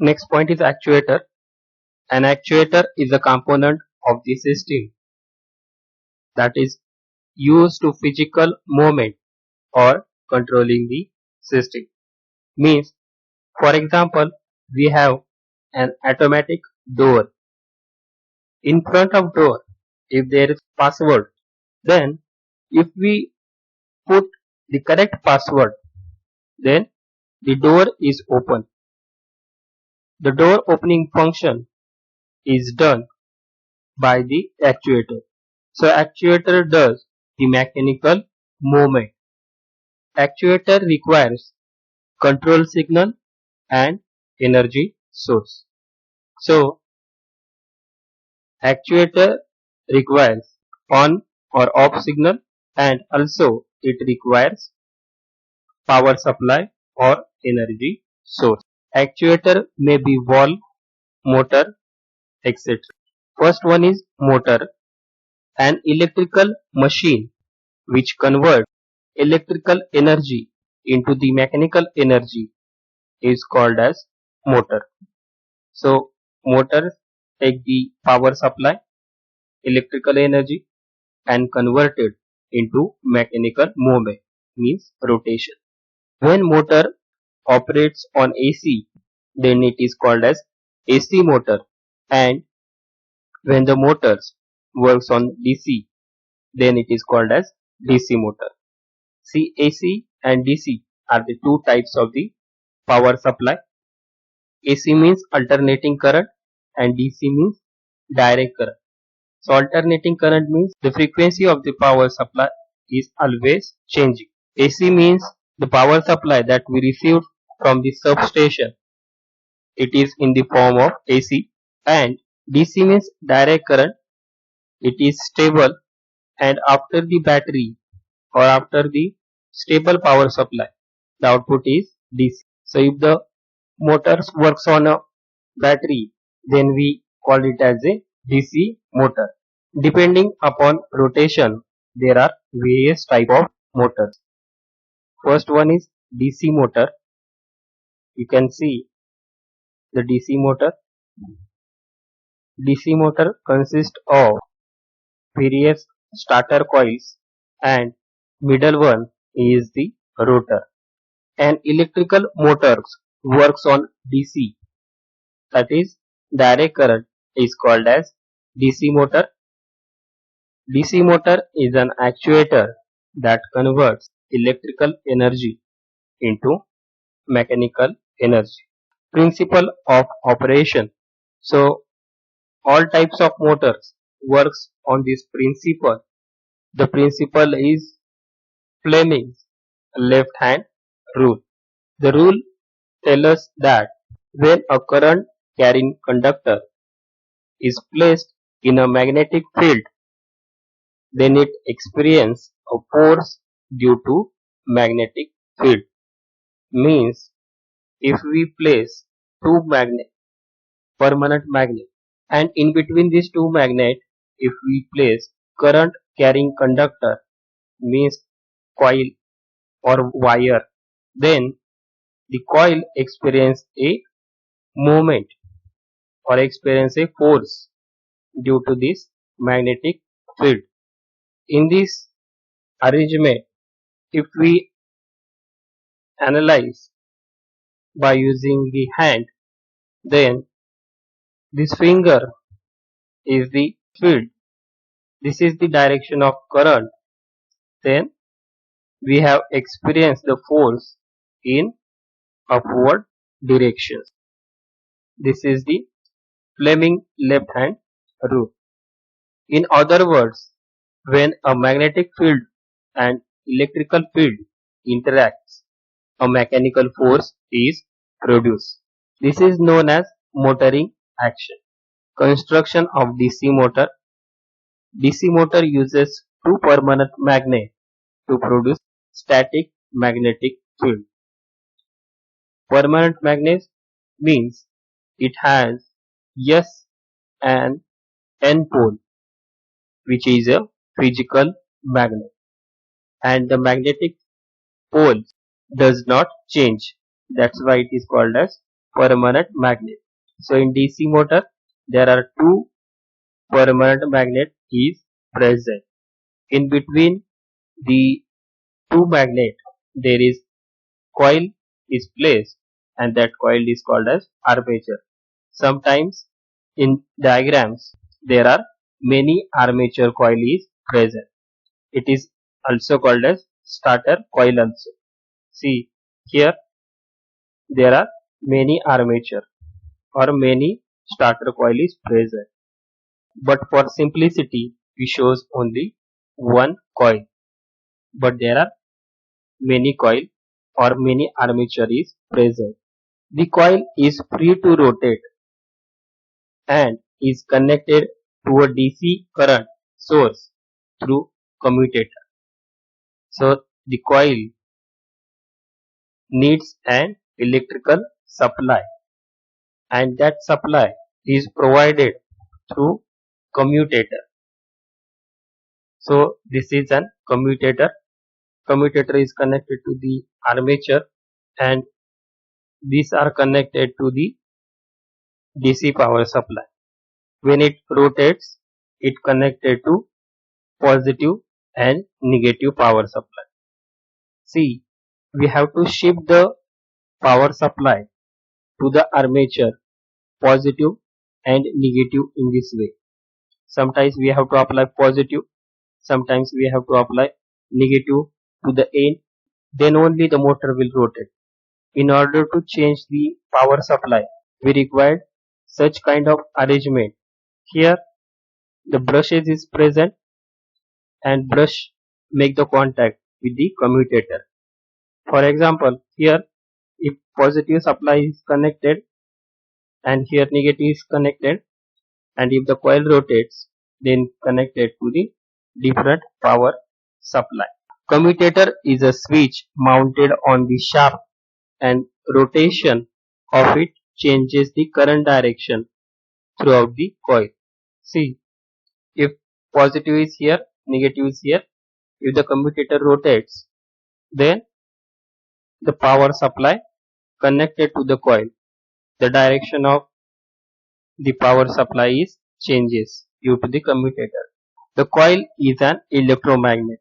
Next point is actuator. An actuator is a component of the system that is used to physical movement or controlling the system. Means, for example, we have an automatic door. In front of door, if there is password, then if we put the correct password, then the door is open. The door opening function is done by the actuator. So actuator does the mechanical movement. Actuator requires control signal and energy source. So actuator requires on or off signal, and also it requires power supply or energy source. Actuator may be valve, motor, etc. First one is motor, an electrical machine which converts electrical energy into the mechanical energy is called as motor. So motors take the power supply, electrical energy, and convert it into mechanical movement, means rotation. When motor operates on AC, then it is called as AC motor, and when the motors works on DC, then it is called as DC motor. See, AC and DC are the two types of the power supply. AC means alternating current and DC means direct current. So alternating current means the frequency of the power supply is always changing. AC means the power supply that we receive from the substation. It is in the form of AC, and DC means direct current. It is stable, and after the battery or after the stable power supply, the output is DC. So if the motor works on a battery, then we call it as a DC motor. Depending upon rotation, there are various type of motors. First one is DC motor. You can see the DC motor. DC motor consists of various starter coils, and middle one is the rotor. An electrical motor works on DC, that is direct current, is called as DC motor. DC motor is an actuator that converts electrical energy into mechanical energy. Principle of operation. So all types of motors works on this principle. The principle is Fleming's left hand rule. The rule tells us that when a current carrying conductor is placed in a magnetic field, then it experiences a force due to magnetic field. Means if we place two permanent magnet, and in between these two magnet, if we place current carrying conductor, means coil or wire, then the coil experience a movement or experience a force due to this magnetic field. In this arrangement, if we analyze by using the hand, then this finger is the field. This is the direction of current. Then we have experienced the force in upward direction. This is the Fleming left hand rule. In other words, when a magnetic field and electrical field interacts, a mechanical force is produced. This is known as motoring action. Construction of DC motor. DC motor uses two permanent magnets to produce static magnetic field. Permanent magnet means it has S and N pole, which is a physical magnet, and the magnetic pole does not change. That's why it is called as permanent magnet. So in DC motor there are two permanent magnet is present. In between the two magnet there is coil is placed, and that coil is called as armature. Sometimes in diagrams there are many armature coil is present. It is also called as starter coil also. See here there are many armature or many starter coil is present. But for simplicity we shows only one coil. But there are many coil or many armature is present. The coil is free to rotate and is connected to a DC current source through commutator. So the coil needs an electrical supply, and that supply is provided through commutator. So this is an commutator. Commutator is connected to the armature, and these are connected to the DC power supply. When it rotates, it connected to positive and negative power supply. See, we have to shift the power supply to the armature, positive and negative in this way. Sometimes we have to apply positive, sometimes we have to apply negative to the end, then only the motor will rotate. In order to change the power supply, we require such kind of arrangement. Here the brushes is present, and brush make the contact with the commutator. For example, here if positive supply is connected and here negative is connected, and if the coil rotates, then connected to the different power supply. Commutator is a switch mounted on the shaft, and rotation of it changes the current direction throughout the coil. See, if positive is here, negative is here, if the commutator rotates, then the power supply connected to the coil, the direction of the power supply is changes due to the commutator. The coil is an electromagnet.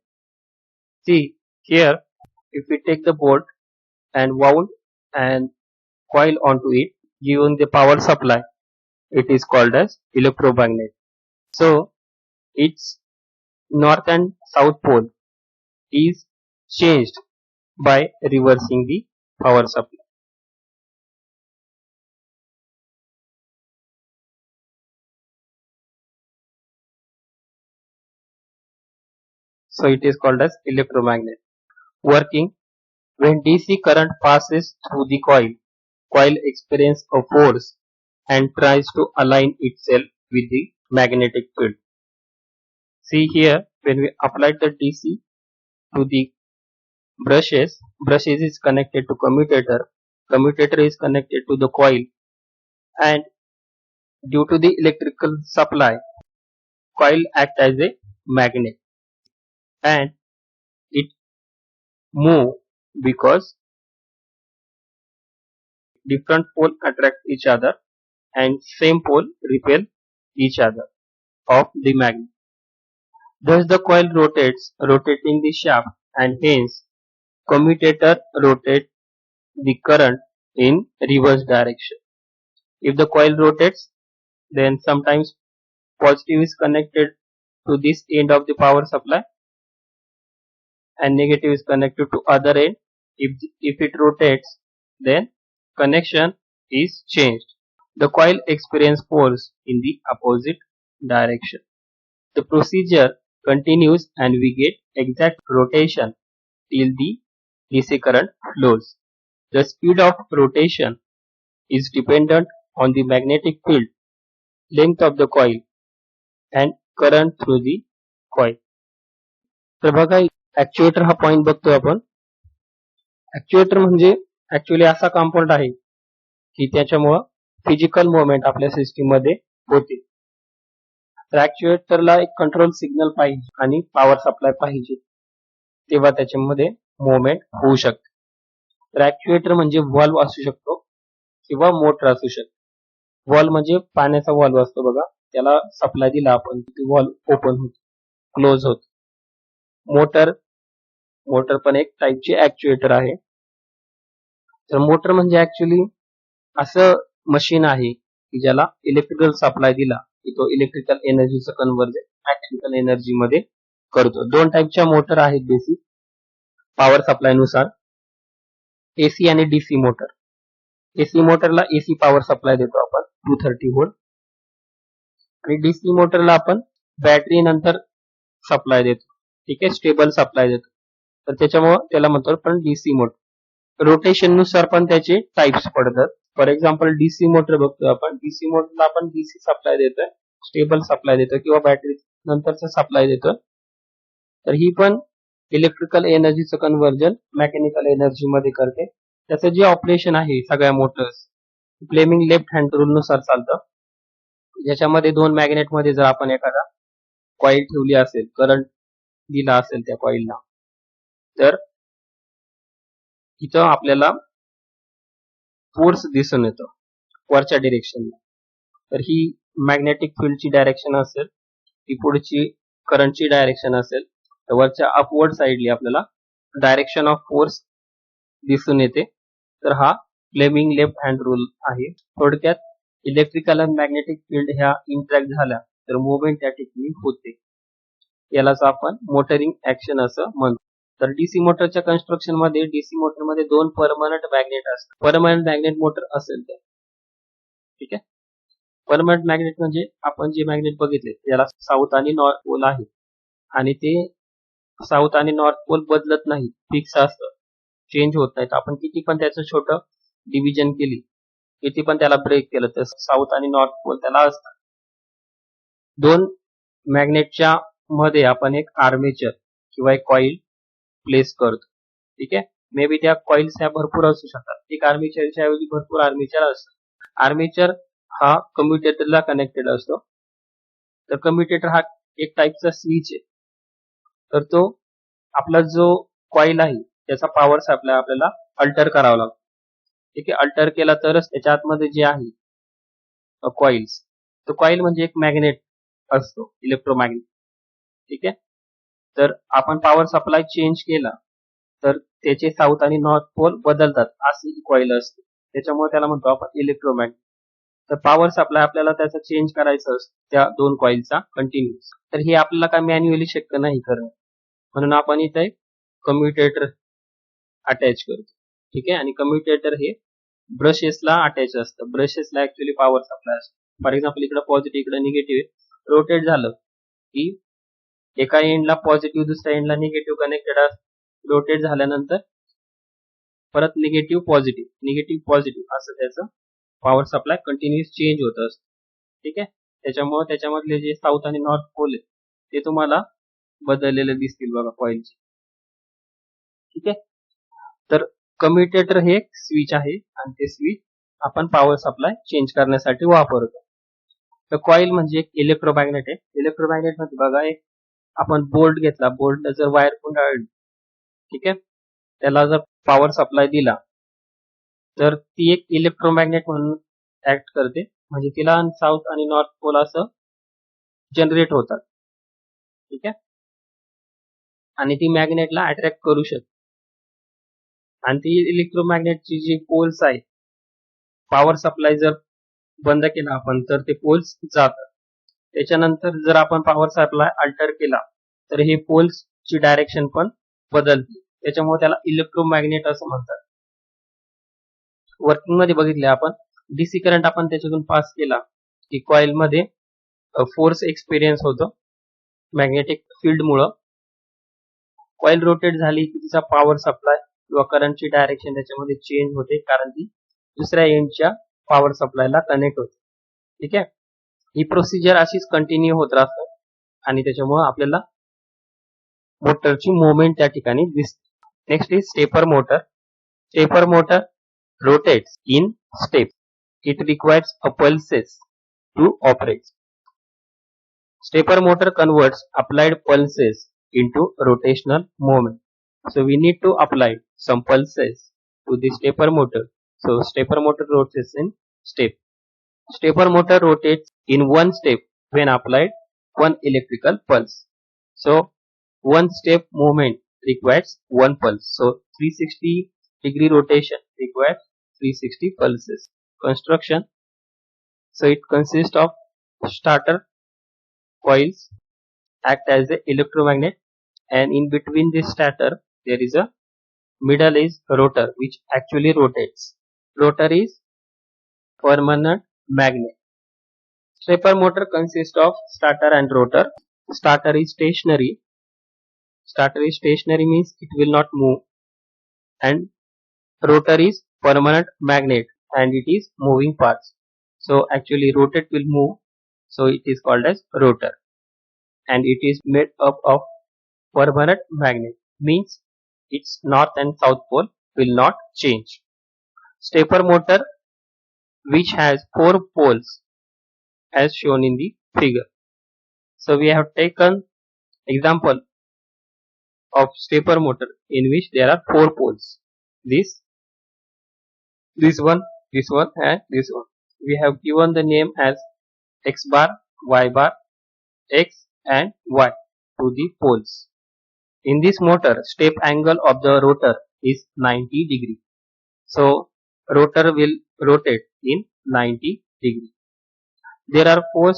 See here, if we take the bolt and wound and coil onto it, given the power supply, it is called as electromagnet. So its north and south pole is changed by reversing the power supply. So it is called as electromagnet. Working: when DC current passes through the coil experiences a force and tries to align itself with the magnetic field. See here, when we apply the DC to the brushes is connected to commutator is connected to the coil, and due to the electrical supply, coil act as a magnet and it move because different pole attract each other and same pole repel each other of the magnet. Thus the coil rotates, rotating the shaft, and hence commutator rotates the current in reverse direction. If the coil rotates, then sometimes positive is connected to this end of the power supply and negative is connected to other end. If it rotates, then connection is changed. The coil experiences force in the opposite direction. The procedure continues and we get exact rotation till the DC current flows. The speed of rotation is dependent on the magnetic field, length of the coil and current through the coil. तर बघा, actuator हा point बघतोय आपण. Actuator म्हणजे actually असा compound आहे की त्याच्यामुळं फिजिकल मुवमेंट आपल्या सिस्टीम मध्ये होते. तर ऍक्च्युएटरला एक कंट्रोल सिग्नल पाहिजे आणि पॉवर सप्लाय पाहिजे, तेव्हा त्याच्यामध्ये मुवमेंट होऊ शकते. तर ऍक्च्युएटर म्हणजे व्हॉल्व्ह असू शकतो किंवा मोटर असू शकते. वॉल्व म्हणजे पाण्याचा वॉल्व असतो बघा, त्याला सप्लाय दिला आपण वॉल्व ओपन होतो, क्लोज होतो. मोटर पण एक टाईपची ऍक्च्युएटर आहे. तर मोटर म्हणजे ऍक्च्युली असं मशीन आहे की ज्याला इलेक्ट्रिकल सप्लाय दिला की तो इलेक्ट्रिकल एनर्जीचं कन्व्हर्जन मेकॅनिकल एनर्जी मध्ये करतो. दोन टाईपच्या मोटर आहेत बेसिक पॉवर सप्लाय नुसार, एसी आणि डीसी मोटर. एसी मोटरला एसी पॉवर सप्लाय देतो आपण 230 व्होल्ट, आणि डीसी मोटरला आपण बॅटरी नंतर सप्लाय देतो. ठीक आहे, स्टेबल सप्लाय देतो. तर त्याच्यामुळे त्याला म्हणतो आपण डीसी मोटर. रोटेशन नुसार पण त्याचे टाइप्स पडतात. फॉर एक्झाम्पल डीसी मोटर बघतो आपण, डीसी मोटरला आपण डीसी सप्लाय देतोय, स्टेबल सप्लाय देतोय किंवा बॅटरी नंतरचा सप्लाय देतोय. तर ही पण इलेक्ट्रिकल एनर्जीचं कन्व्हर्जन मेकॅनिकल एनर्जी मध्ये करते. त्याचं जे ऑपरेशन आहे सगळ्या motors Fleming left hand rule नुसार चालतं. ज्याच्यामध्ये दोन मॅग्नेट मध्ये जर आपण एखादा कॉईल ठेवली असेल, करंट दिला असेल त्या कॉईलला, तर इथं आपल्याला फोर्स दिसून येतो वरच्या डिरेक्शनला. तर ही मॅग्नेटिक फील्डची डायरेक्शन असेल, ही पुढची करंटची डायरेक्शन असेल, तर वरच्या अपवर्ड साईडली आपल्याला डायरेक्शन ऑफ फोर्स दिसून येते. तर हा फ्लेमिंग लेफ्ट हँड रूल आहे. थोडक्यात इलेक्ट्रिकल आणि मॅग्नेटिक फील्ड ह्या इंटरॅक्ट झाल्या तर मुवमेंट त्या ठिकाणी होते. यालाच आपण मोटरिंग ऍक्शन असं म्हणतो. तर डीसी मोटरच्या कन्स्ट्रक्शन मध्ये डीसी मोटर मध्ये दोन परमनंट मॅग्नेट असतात. परमनंट मॅग्नेट मोटर असेल तर ठीक आहे. परमनंट मॅग्नेट म्हणजे आपण जे मॅग्नेट बघितले त्याला साऊथ आणि नॉर्थ पोल आहे, आणि ते साऊथ आणि नॉर्थ पोल बदलत नाही, फिक्स असतं, चेंज होत नाहीत. आपण किती पण त्याचं छोटं डिव्हिजन केली, किती पण त्याला ब्रेक केलं, तर साऊथ आणि नॉर्थ पोल त्याला असतात. दोन मॅग्नेटच्या मध्ये आपण एक आर्मेचर किंवा एक कॉईल प्लेस करतो. ठीक आहे, मे बी त्या कॉइल्स ह्या भरपूर असू शकतात. एक आर्मेचरच्या ऐवजी भरपूर आर्मेचर असतात. आर्मेचर हा कम्युटेटरला कनेक्टेड असतो. तर कम्युटेटर हा एक टाईपचा स्विच आहे. तर तो आपला जो कॉईल आहे त्याचा पॉवर सप्लाय आपल्याला अल्टर करावा लागतो. ठीक आहे, अल्टर केला तरच त्याच्या आतमध्ये जे आहे कॉइल्स, तो कॉईल म्हणजे एक मॅग्नेट असतो, इलेक्ट्रोमॅग्नेट. ठीक आहे, तर आपण पॉवर सप्लाय चेंज केला तर त्याचे साऊथ आणि नॉर्थ पोल बदलतात, अशी कॉईल असते. त्याच्यामुळे त्याला म्हणतो आपण इलेक्ट्रोमॅग्नेट. तर पॉवर सप्लाय आपल्याला त्याचा चेंज करायचं असतं त्या दोन कॉईलचा कंटिन्यूस. तर हे आपल्याला काय मॅन्युअली शक्य नाही करणं, म्हणून आपण इथे कम्युटेटर अटॅच करतो. ठीक आहे, आणि कम्युटेटर हे ब्रशेसला अटॅच असतं. ब्रशेसला ऍक्च्युली पॉवर सप्लाय असतो. फॉर एक्झाम्पल इकडे पॉझिटिव्ह इकडे निगेटिव्ह, रोटेट झालं की एका एंडला पॉझिटिव्ह दुसऱ्या एंडला निगेटिव्ह कनेक्टेड असतं. रोटेट झाल्यानंतर परत निगेटिव्ह पॉझिटिव्ह असं त्याचं पॉवर सप्लाय कंटिन्युअस चेंज होत असतं. ठीक आहे, त्याच्यामुळे त्याच्यामधले जे साऊथ आणि नॉर्थ पोल आहेत ते तुम्हाला बदललेले दिसतील बघा कॉइलचे. ठीक आहे, तर कम्युटेटर हे एक स्विच आहे आणि ते स्विच आपण पॉवर सप्लाय चेंज करण्यासाठी वापरतो. तर कॉईल म्हणजे एक इलेक्ट्रोमॅग्नेट आहे. इलेक्ट्रोमॅग्नेट मध्ये बघा एक आपण बोल्ट घेतला, बोल्टला जर वायर गुंडाळली, ठीक आहे, त्याला जर पॉवर सप्लाय दिला तर ती एक इलेक्ट्रोमॅग्नेट म्हणून ऍक्ट करते. म्हणजे तिला साऊथ आणि नॉर्थ पोल असं जनरेट होतात. ठीक आहे, आणि ती मॅग्नेटला अट्रॅक्ट करू शकते. आणि ती इलेक्ट्रोमॅग्नेटची जी पोल्स आहे, पॉवर सप्लाय जर बंद केला आपण तर ते पोल्स जातात. त्याच्यानंतर जर आपण पॉवर सप्लाय अल्टर केला तर हे पोल्स ची डायरेक्शन पण बदलते. त्याच्यामुळे त्याला इलेक्ट्रोमॅग्नेट असं म्हणतात. वर्किंग मध्ये बघितले आपण, डीसी करंट आपण त्याच्यातून पास केला की कॉईल मध्ये फोर्स एक्सपिरियन्स होतो मॅग्नेटिक फील्ड मुळे. कॉईल रोटेट झाली की तिचा पॉवर सप्लाय किंवा करंटची डायरेक्शन त्याच्यामध्ये चेंज होते, कारण ती दुसऱ्या एंडच्या पॉवर सप्लायला कनेक्ट होते. ठीक आहे, ही प्रोसिजर अशीच कंटिन्यू होत राहते आणि त्याच्यामुळे आपल्याला मोटरची मुवमेंट त्या ठिकाणी दिसते. Next is stepper motor. Stepper motor rotates in steps. It requires a pulses to operate. Stepper motor converts applied pulses into rotational movement. So we need to apply some pulses to the stepper motor So stepper motor rotates in step. Stepper motor rotates in one step when applied one electrical pulse. So one step movement requires one pulse. So 360-degree rotation requires 360 pulses. Construction. So it consists of starter coils act as a electromagnet, and in between this starter there is a middle is rotor which actually rotates. Rotor is permanent magnet. Stepper motor consists of starter and rotor. Starter is stationary. Starter is stationary means it will not move, and rotor is permanent magnet and it is moving parts. So actually rotate will move, so it is called as rotor, and it is made up of permanent magnet means its north and south pole will not change. Stepper motor which has 4 poles as shown in the figure. So we have taken example of stepper motor in which there are 4 poles. This one, and this one. We have given the name as X bar, Y bar, X and Y to the poles. In this motor, step angle of the rotor is 90 degree. So rotor will rotate in 90 degree. There are 4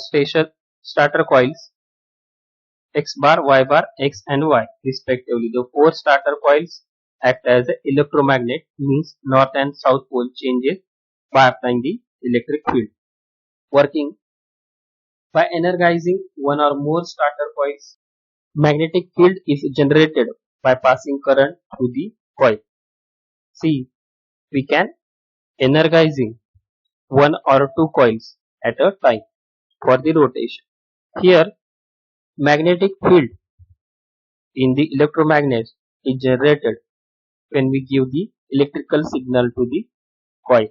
starter coils, X bar, Y bar, X and Y respectively. The 4 starter coils act as an electromagnet means north and south pole changes by applying the electric field. Working by energizing one or more starter coils, magnetic field is generated by passing current through the coil. See, we can energizing one or two coils at a time for the rotation. Here, magnetic field in the electromagnet is generated when we give the electrical signal to the coil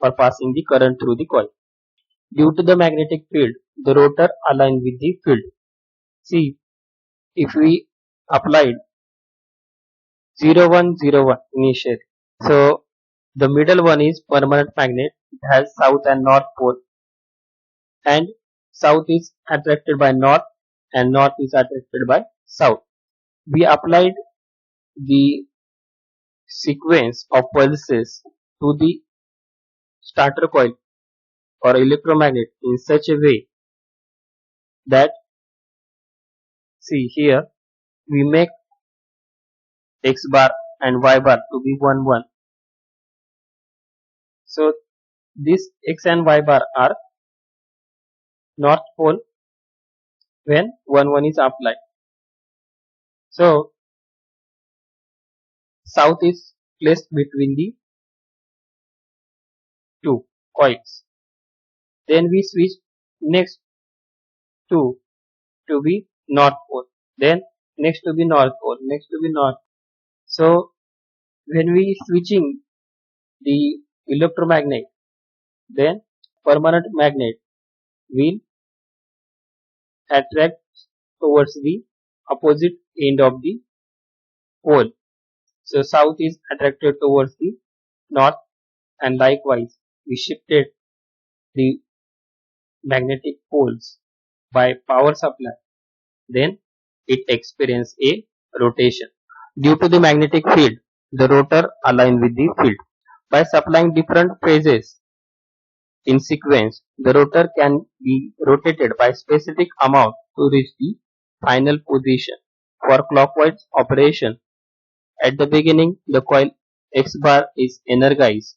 or passing the current through the coil. Due to the magnetic field, the rotor aligns with the field. See, if we applied 0101 initially, so the middle one is permanent magnet. It has south and north pole, and south is attracted by north and north is attracted by south. We applied the sequence of pulses to the starter coil or electromagnet in such a way that, see here, we make X bar and Y bar to be 1 1. So this X and Y bar are north pole when 1 1 is applied. So south is placed between the two coils. Then we switch next to be north pole, then next to be north pole, next to be north. So when we switching the electromagnet, then permanent magnet will attract towards the opposite end of the pole. So south is attracted towards the north, and likewise we shifted the magnetic poles by power supply, then it experiences a rotation. Due to the magnetic field, the rotor aligns with the field. By supplying different phases in sequence, the rotor can be rotated by specific amount to reach the final position. For clockwise operation, at the beginning the coil X bar is energized,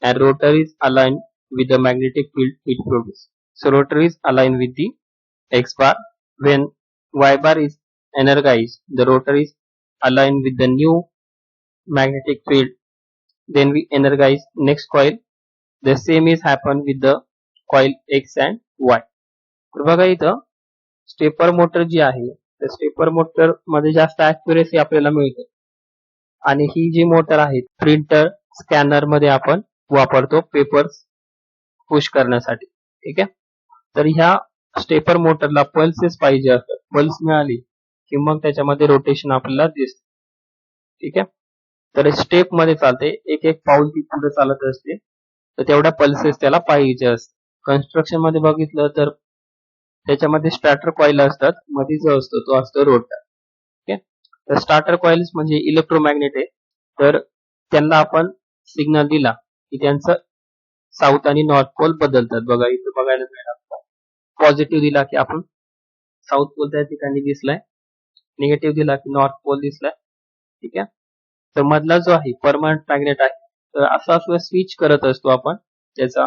and rotor is aligned with the magnetic field it produces. So rotor is aligned with the X bar. When Y bar is energized, the rotor is aligned with the new magnetic field. Then we energize next coil. The same is happen with the coil X and Y. तर बघा इथं stepper motor जी आहे, त्या stepper motor मध्ये जास्त ऍक्युरेसी आपल्याला मिळते, आणि ही जी मोटर आहे प्रिंटर स्कॅनर मध्ये आपण वापरतो पेपर्स पुश करण्यासाठी. ठीक आहे. तर ह्या स्टेपर मोटरला पल्सेस पाहिजे असतात. पल्स मिळाली की मग त्याच्यामध्ये रोटेशन आपल्याला दिसते. ठीक आहे. तर स्टेप मध्ये चालते, एक एक पाऊल ती पुढे चालत असते, तर तेवढ्या पल्सेस त्याला पाहिजे असतात. कन्स्ट्रक्शन मध्ये बघितलं तर त्याच्यामध्ये स्टार्टर कॉईल असतात, मध्ये जो असतो तो असतो रोटर. ओके, तर स्टार्टर कॉइल्स म्हणजे इलेक्ट्रोमॅग्नेट आहे, तर त्यांना आपण सिग्नल दिला की त्यांचं साऊथ आणि नॉर्थ पोल बदलतात. बघा इथं बघायला मिळणार, पॉझिटिव्ह दिला की आपण साऊथ पोल त्या ठिकाणी दिसलाय, निगेटिव्ह दिला की नॉर्थ पोल दिसलाय. ठीक आहे, तर मधला जो आहे परमनंट मॅग्नेट आहे, तर असा असं स्विच करत असतो आपण त्याचा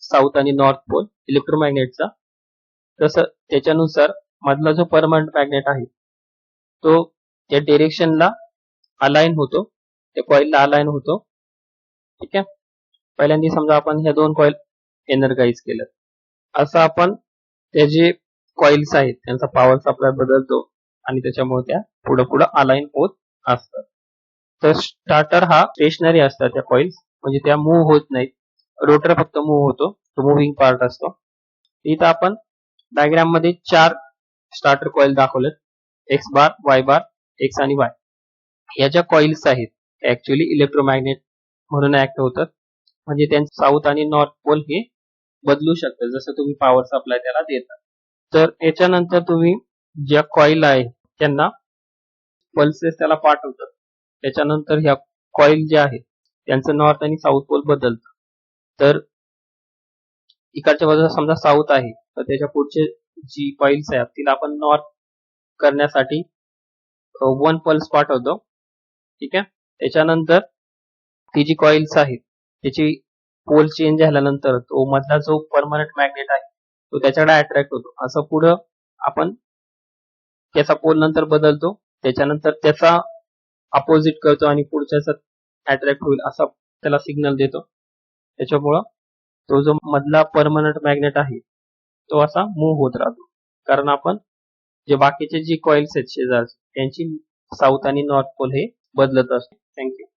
साऊथ आणि नॉर्थ पोल इलेक्ट्रोमॅग्नेटचा. तसं त्याच्यानुसार मधला जो परमनंट मॅग्नेट आहे तो त्या डिरेक्शनला अलाइन होतो, त्या कॉइलला अलाइन होतो. ठीक आहे, पहिल्यांदा समजा आपण ह्या दोन कॉइल एनर्जाइज केलं, असं आपण त्या जे कॉइल्स आहेत त्यांचा पॉवर सप्लाय बदलतो आणि त्याच्यामुळे त्या पुढे पुढे अलाइन होत असतात. तर स्टार्टर हा स्टेशनरी असतात त्या कॉइल्स, म्हणजे त्या मूव्ह होत नाहीत, रोटर फक्त मूव्ह होतो, तो मुव्हिंग पार्ट असतो. इथं आपण डायग्राम मध्ये 4 स्टार्टर कॉइल दाखवलेत, एक्स बार, वाय बार, एक्स आणि वाय. या ज्या कॉइल्स आहेत ऍक्च्युअली इलेक्ट्रोमॅग्नेट म्हणून ऍक्ट होतात, म्हणजे त्यांचे साऊथ आणि नॉर्थ पोल हे बदलू शकतात जसं तुम्ही पॉवर सप्लाय त्याला देता. तर याच्यानंतर तुम्ही ज्या कॉइल आहे त्यांना पल्सेस त्याला पाठवतात, त्याच्यानंतर ह्या कॉइल ज्या आहेत त्यांचं नॉर्थ आणि साऊथ पोल बदलतं. तर इकडच्या बाजूला समजा साऊथ आहे, तर त्याच्या पुढचे जी कॉइल्स आहेत तिला आपण नॉर्थ करण्यासाठी 1 पल्स पाठवतो. ठीक आहे, त्याच्यानंतर ती जी कॉइल्स आहेत त्याची पोल चेंज झाल्यानंतर तो मधला जो परमनंट मॅग्नेट आहे तो त्याच्याकडे अट्रॅक्ट होतो. असं पुढं आपण त्याचा पोल नंतर बदलतो, त्याच्यानंतर त्याचा अपोजिट करतो आणि पुढच्याचा अट्रॅक्ट होईल असा त्याला सिग्नल देतो. त्याच्यामुळं तो जो मधला परमनंट मॅग्नेट आहे तो असा मूव्ह होत राहतो, कारण आपण जे बाकीचे जी कॉइल्स आहेत शेजारचे त्यांची साऊथ आणि नॉर्थ पोल हे बदलत असतो. थँक्यू.